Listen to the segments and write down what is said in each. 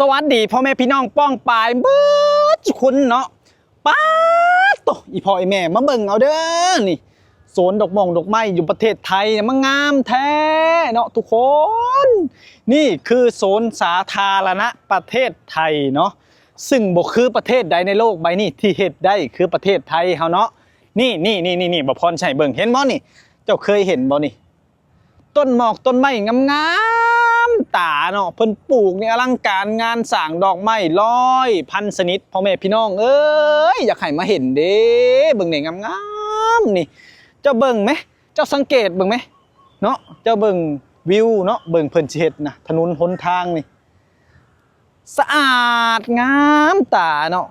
สวัสดีพ่อแม่พี่น้องป้องปายเบิดคุณเนาะป้าโตอีพ่อไอแม่มาเบิ่งเอาเด้อนี่สวนดอกม่วงดอกไม้อยู่ประเทศไทยมันงามแท้เนาะทุกคนนี่คือโซนสาธารณะประเทศไทยเนาะซึ่งบ่คือประเทศใดในโลกใบนี้ที่เฮ็ดได้คือประเทศไทยเฮาเนาะนี่บ่พรชัยเบิ่งเห็นบ่นี่เจ้าเคยเห็นบ่นี่ต้นหมอกต้นไม้งามๆตาเนาะเพิ่นปลูกนี่อลังการงานสร้างดอกไม้100,000ชนิดพ่อแม่พี่น้องเอ้ยอยากให้มาเห็นเด้เบิ่งนี่งามๆนี่เจ้าเบิ่งไหมเจ้าสังเกตเบิ่งไหมเนาะเจ้าเบิ่งวิวเนาะเบิ่งเพิ่นสิเฮ็ดนะถนนหนทางนี่สะอาดงามตาเนาะ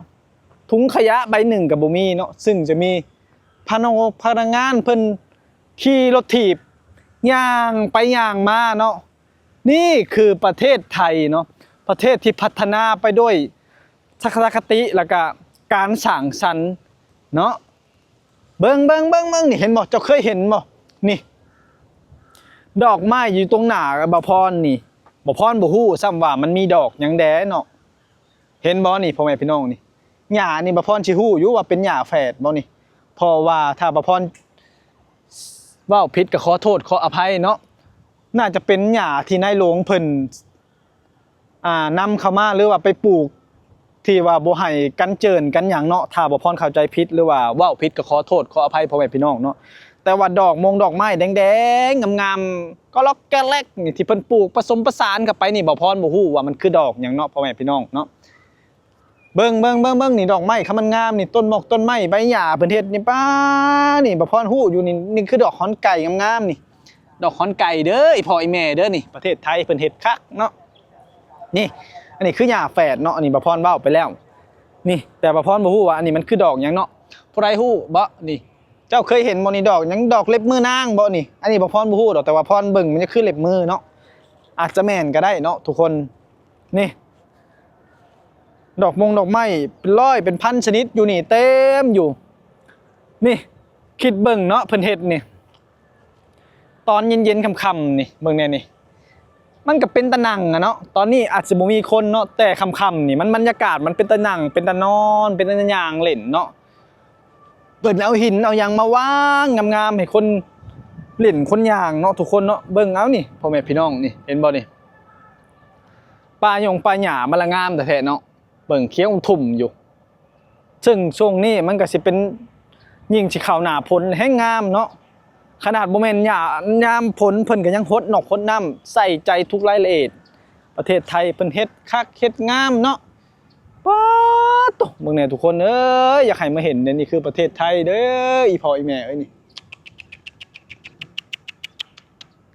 ถุงขยะใบหนึ่งกับบ่มีเนาะซึ่งจะมีพนักงานเพิ่นขี่รถถีบย่างไปย่างมาเนาะนี่คือประเทศไทยเนาะประเทศที่พัฒนาไปด้วยทัศนคติแล้วก็การสร้างสรรค์เนาะเบิ่งนี่เห็นบ่เจ้าเคยเห็นบ่นี่ดอกไม้อยู่ตรงหน้าบ่พรนี่บ่พรบ่ฮู้ซ้ำว่ามันมีดอกหยังแดเนาะเห็นบ่นี่พ่อแม่พี่น้องนี่หญ้านี่บ่พรสิฮู้อยู่ว่าเป็นหญ้าแฝดบ่นี่เพราะว่าถ้าบ่พรเว้าผิดก็ขอโทษขออภัยเนาะน่าจะเป็นหญ้าที่นายหลวงเพิ่นนำเข้ามาหรือว่าไปปลูกที่ว่าบ่ให้กันเจิญกันหยังเนาะถ้าบ่พรเข้าใจผิดหรือว่าเว้าผิดก็ขอโทษขออภัยพ่อแม่พี่น้องเนาะแต่ว่าดอกไม้แดงๆงามๆก็ล็อกแกแลกนี่ที่เพิ่นปลูกผสมผสานกันไปนี่บ่พรบ่ฮู้ว่ามันคือดอกหยังเนาะพ่อแม่พี่น้องเนาะเบิ่งนี่ดอกไม้เขามันงามนี่ต้นหมอกต้นไม้ใบหญ้าเพิ่นเฮ็ดนี่ป้านี่บ่พรฮู้อยู่นี่คือดอกขอนไก่งามๆนี่ดอกขอนไก่เด้อไอ้พ่อไอ้แม่เด้อนี่ประเทศไทยเพิ่นเฮ็ดคักเนาะนี่อันนี้คือหญ้าแฝดเนาะอันนี้บ่พรเว้าไปแล้วนี่แต่บ่พรบ่ฮู้ว่าอันนี้มันคือดอกหยังเนาะผู้ใดฮู้บ่นี่เจ้าเคยเห็นบ่นี่ดอกหยังดอกเล็บมือนางบ่นี่อันนี้บ่พรบ่ฮู้ดอกแต่ว่าพรเบิ่งมันจะคือเล็บมือเนาะอาจจะแม่นก็ได้เนาะทุกคนนี่ดอกดอกไม้เป็นร้อยเป็นพันชนิดอยู่นี่เต็มอยู่นี่คิดเบิ่งเนาะเพิ่นเฮ็ดนี่ตอนเย็นๆค่ำๆนี่เบิ่งแน่นี่มันก็เป็นตะนั่งอะเนาะตอนนี้อาจจะบ่มีคนเนาะแต่ค่ำๆนี่มันบรรยากาศมันเป็นตะนั่งเป็นตะนอนเป็นตะย่างเล่นเนาะเปิดเอาหินเอาหยังมาวางงามๆให้คนเล่นคนย่างเนาะทุกคนเนาะเบิ่งเอานี่พ่อแม่พี่น้องนี่เห็นบ่นี่ป่าหญ้ามันละงามแต่แท้เนาะเบิ่งเขียวทุ่มอยู่ซึ่งช่วงนี้มันก็สิเป็นยิ่งสิเข้าหน้าฝนแห้งงามเนาะขนาดบ่แม่นหญ้ายามฝนเพิ่นก็ยังฮดนอกฮดน้ำใส่ใจทุกรายละเอียดประเทศไทยเพิ่นเฮ็ดคักเฮ็ดงามเนาะป๊าดโตเบิ่งแน่ทุกคนเอ้ยอยากให้มาเห็นนี่คือประเทศไทยเด้ออีพ่ออีแม่เอ้ยนี่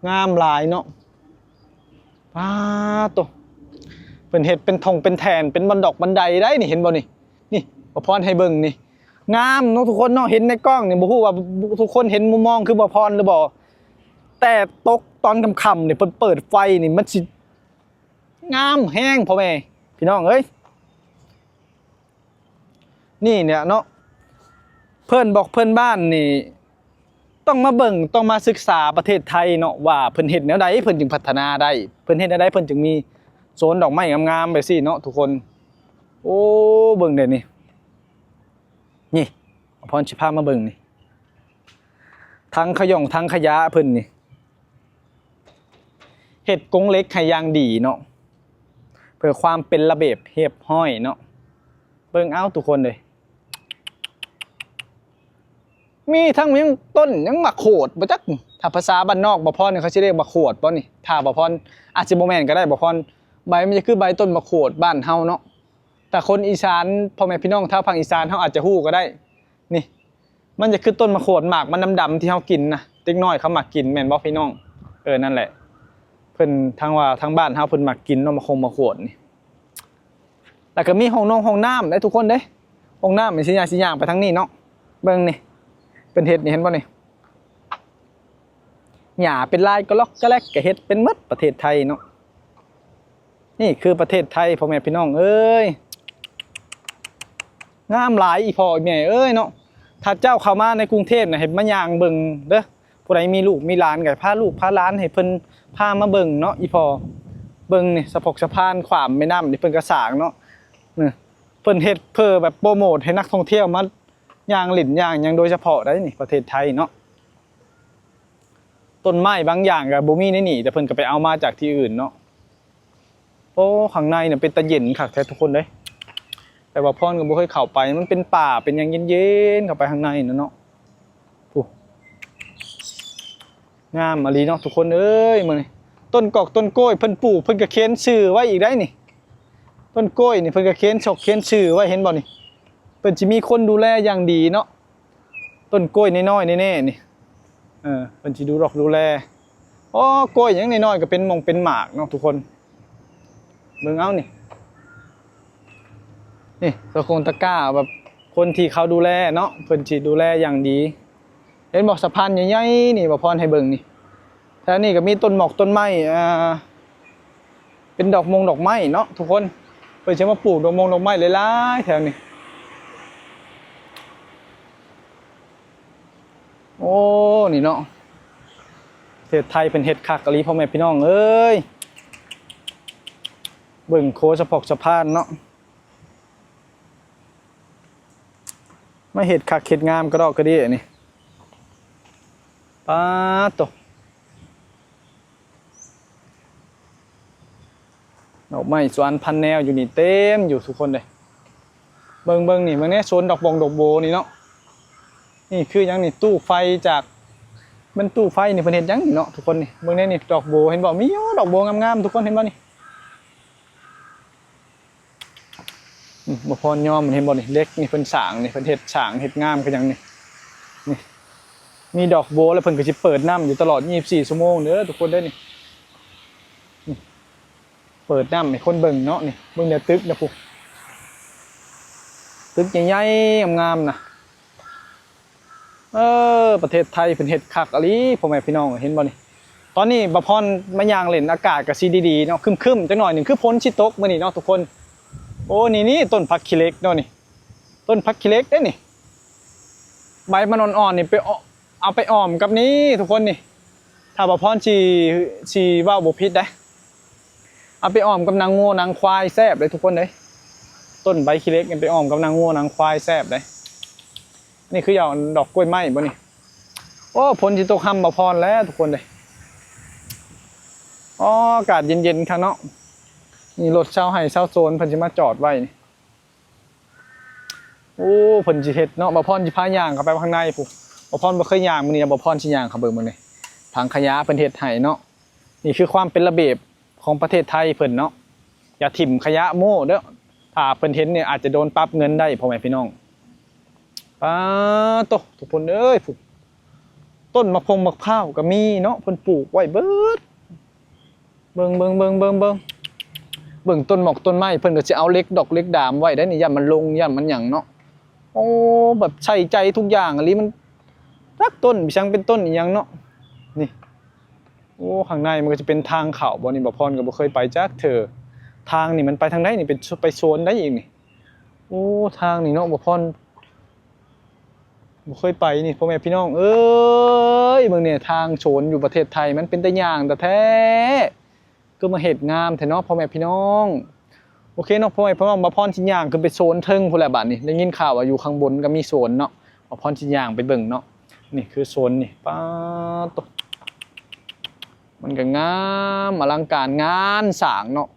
งามหลายเนาะป๊าดโตเพิ่นเฮ็ดเป็นธงเป็นแทนเป็นบันดอกบันไดได้นี่เห็นบ่นี่นี่บ่พรให้เบิ่งนี่งามเนาะทุกคนเนาะเห็นในกล้องนี่บ่ฮู้ว่าทุกคนเห็นมุมมองคือบ่พรหรือบ่แต่ตกตอนค่ำๆนี่เพิ่นเปิดไฟนี่มันสิงามแฮงพ่อแม่พี่น้องเอ้ยนี่เนี่ยเนาะเพิ่นบอกเพิ่นบ้านนี่ต้องมาเบิ่งต้องมาศึกษาประเทศไทยเนาะว่าเพิ่นเฮ็ดแนวใดเพิ่นจึงพัฒนาได้เพิ่นเฮ็ดแนวใดเพิ่นจึงมีโซนดอกไม้งามๆแบบซี่เนาะทุกคนโอ้เบิ่งเด้นี่พรสิพามาเบิ่งนี่ทั้งทั้งขยะเพิ่นนี่เฮ็ดกรงเหล็กให้อย่างดีเนาะเพื่อความเป็นระเบียบเรียบร้อยเนาะเบิ่งเอาทุกคนเลยมีทั้งยังต้นยังมะโขดบ่จักถ้าภาษาบ้านนอกบ่พรนี่เขาสิเรียกมะโขดบ่นี่ถ้าบ่พรอาจสิบ่แม่นก็ได้บ่พรใบมันจะคือใบต้นมะโขดบ้านเฮาเนาะแต่คนอีสานพ่อแม่พี่น้องชาวภาคอีสานเฮาอาจจะฮู้ก็ได้นี่มันจะคือต้นมะโขดหมากมันดำๆที่เฮากินนะเด็กน้อยเขามักกินแม่นบ่พี่น้องนั่นแหละเพิ่นทั้งว่าทั้งบ้านเฮาเพิ่นมักกินเนาะมะโขดนี่แล้วก็มีห้องน้ำได้ทุกคนเด้ห้องน้ำนี่สิย่างไปทางนี้เนาะเบิ่งนี่เป็นเฮ็ดนี่เห็นบ่นี่หญ้าเป็นลายก็ล็อกก็แลกก็เฮ็ดเป็นหมดประเทศไทยเนาะนี่คือประเทศไทยพ่อแม่พี่น้องเอ้ยงามหลายอีพ่ออีแม่เอ้ยเนาะถ้าเจ้าเข้ามาในกรุงเทพน่ะให้มาย่างเบิ่งเด้อผู้ใดมีลูกมีหลานก็พาลูกพาหลานให้เพิ่นพามาเบิ่งเนาะอีพ่อ เบิ่งนี่สะพานขวามแม่น้ำนี่เพิ่นก็สร้างเนาะนี่เพิ่นเฮ็ดเพื่อแบบโปรโมทให้นักท่องเที่ยวมาย่างหลินย่างหยังโดยเฉพาะได้นี่ประเทศไทยเนาะต้นไม้บางอย่างก็บ่มีในนี่แต่เพิ่นก็ไปเอามาจากที่อื่นเนาะโอ้ข้างในเนี่ยเป็นตะเย็นคักแท้ทุกคนเด้แต่ว่าพรก็บ่เคยเข้าไปมันเป็นป่าเป็นหยังเย็นๆเข้าไปข้างในเนาะโอ้งามอลีเนาะทุกคนเอ้ยมื้อนี้ต้นกอกต้นกล้วยเพิ่นปลูกเพิ่นก็เขียนชื่อไว้อีกได้นี่ต้นกล้วยนี่เพิ่นก็เขียนชื่อไว้เห็นบ่นี่เพิ่นสิมีคนดูแลอย่างดีเนาะต้นกล้วยน้อยๆแน่ๆนี่เพิ่นสิดูแลอ๋อกล้วยหยังน้อยๆก็เป็นหม่องเป็นหมากเนาะทุกคนเบิ่งเอานี่ตะโกนตะกร้าแบบคนที่เขาดูแลเนาะเพิ่นสิดูแลอย่างดีเห็นบอกสะพานใหญ่ๆนี่บ่พรให้เบิ่งนี่แถวนี้ก็มีต้นหมอกต้นไม้เป็นดอกไม้เนาะทุกคนเพิ่นสิมาปลูกดอกไม้หลายๆแถวนี้โอ้นี่เนาะประเทศไทยเป็นเฮ็ดคักกะลีพ่อแม่พี่น้องเอ้ยเบิ่งโคสะพานเนาะมาเฮ็ดคักเฮ็ดงามกระดอกกระเดี่ยนี่ป๊าดโตดอกไม้สวนพันแนวอยู่นี่เต็มอยู่ทุกคนเลยเบิ่งนี่มันเนี่ยโซนดอกโบนี่เนาะนี่คือยังนี่ตู้ไฟจากมันตู้ไฟนี่เพิ่นเฮ็ดยังเนาะทุกคนนี่เบิ่งนี่ดอกโบเห็นบ่มีดอกโบงามๆทุกคนเห็นบ่นี่บ่พอยอมเห็นบ่นี่เล็กนี่เพิ่นสร้างนี่เพิ่นเฮ็ดสร้างเฮ็ดงามคือหยังนี่มีดอกโบแล้วเพิ่นก็สิเปิดน้ำอยู่ตลอด24ชั่วโมงเด้อทุกคนเด้อนี่เปิดน้ำให้คนเบิ่งเนาะนี่เบิ่งเดี๋ยวตึกนะพวกตึกใหญ่ๆงามๆนะประเทศไทยเป็นเฮ็ดคักอะลีพ่อแม่พี่น้องเห็นบ่นี่ตอนนี้บ่พรมาย่างเล่นอากาศก็สิดีๆเนาะครึมๆจักหน่อยนึงคือฝนสิตกมื้อนี้เนาะทุกคนโอ้นี่ต้นผักขี้เหล็กเนาะนี่ต้นผักขี้เหล็กเด้นี่ใบมันอ่อนๆนี่ไปเอาไปอ้อมกับนี้ทุกคนนี่ถ้าบ่พรสิเว้าบ่ผิดได้เอาไปอ้อมกับนางงัวนางควายแซ่บเลยทุกคนเลยต้นใบขี้เหล็กไปอ้อมกับนางงัวนางควายแซ่บเลยนี่คืออย่างดอกกล้วยไม้บ่นี่โอ้ฝนสิตกค่ำบ่พรแล้วทุกคนเลยอ๋ออากาศเย็นๆข้างนอกนี่รถเช่าให้เช่าโซนเพิ่นสิมาจอดไว้นี่โอ้เพิ่นสิเฮ็ดเนาะบ่พรสิพาย่างเข้าไปข้างในพุบ่พรบ่เคยย่างมื้อนี้บ่พรสิย่างเข้าเบิ่งมื้อนี้ถังขยะเพิ่นเฮ็ดให้เนาะนี่คือความเป็นระเบียบของประเทศไทยเพิ่นเนาะอย่าถิ่มขยะโม่เด้อถ้าเพิ่นเห็นเนี่ยอาจจะโดนปรับเงินได้พ่อแม่พี่น้องป้าโตทุกคนเอ้ยต้นมะพร้าวก็มีเนาะเพิ่นปลูกไว้เบิดเบิ่งต้นหมอกต้นไม้เพิ่นก็สิเอาเล็กดอกเล็กดามไว้ได้นี่ย่ามันลงย่ามันหยังเนาะโอ้แบบใส่ใจทุกอย่างอะลีมันรักต้นช่างเป็นต้นอีหยังเนาะนี่โอ้ข้างในมันก็จะเป็นทางเขาบ่นี่บ่พรก็บ่เคยไปจักเทื่อทางนี่มันไปทางใดนี่เป็นไปโซนได้อีกนี่โอ้ทางนี่เนาะบ่พรบ่เคยไปนี่พ่อแม่พี่น้องเอ้ยเบิ่งเนี่ยทางโซนอยู่ประเทศไทยมันเป็นตะย่างแต่แท้ก็มาเฮ็ดงามแท้เนาะพ่อแม่พี่น้องโอเคเนาะพ่อแม่พี่น้องบ่พรสิย่างขึ้นไปโซนเทิงพุ่นแหละบัดนี้ได้ยินข่าวว่าอยู่ข้างบนก็มีโซนเนาะบ่พรสิย่างไปเบิ่งเนาะนี่คือโซนนี่ป๊าดมันก็งามอลังการงานสร้างเนาะ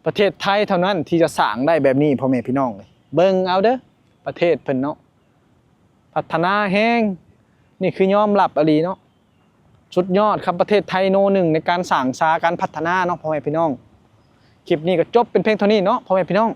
ประเทศไทยเท่านั้นที่จะสร้างได้แบบนี้พ่อแม่พี่น้องเลยเบิ่งเอาเด้อประเทศเพิ่นเนาะพัฒนาแห้งนี่คือยอมรับอลีเนาะสุดยอดครับประเทศไทยโนหนึ่งในการสร้างสาการพัฒนาเนาะพ่อแม่พี่น้องคลิปนี้ก็จบเป็นเพียงเท่านี้เนาะพ่อแม่พี่น้อง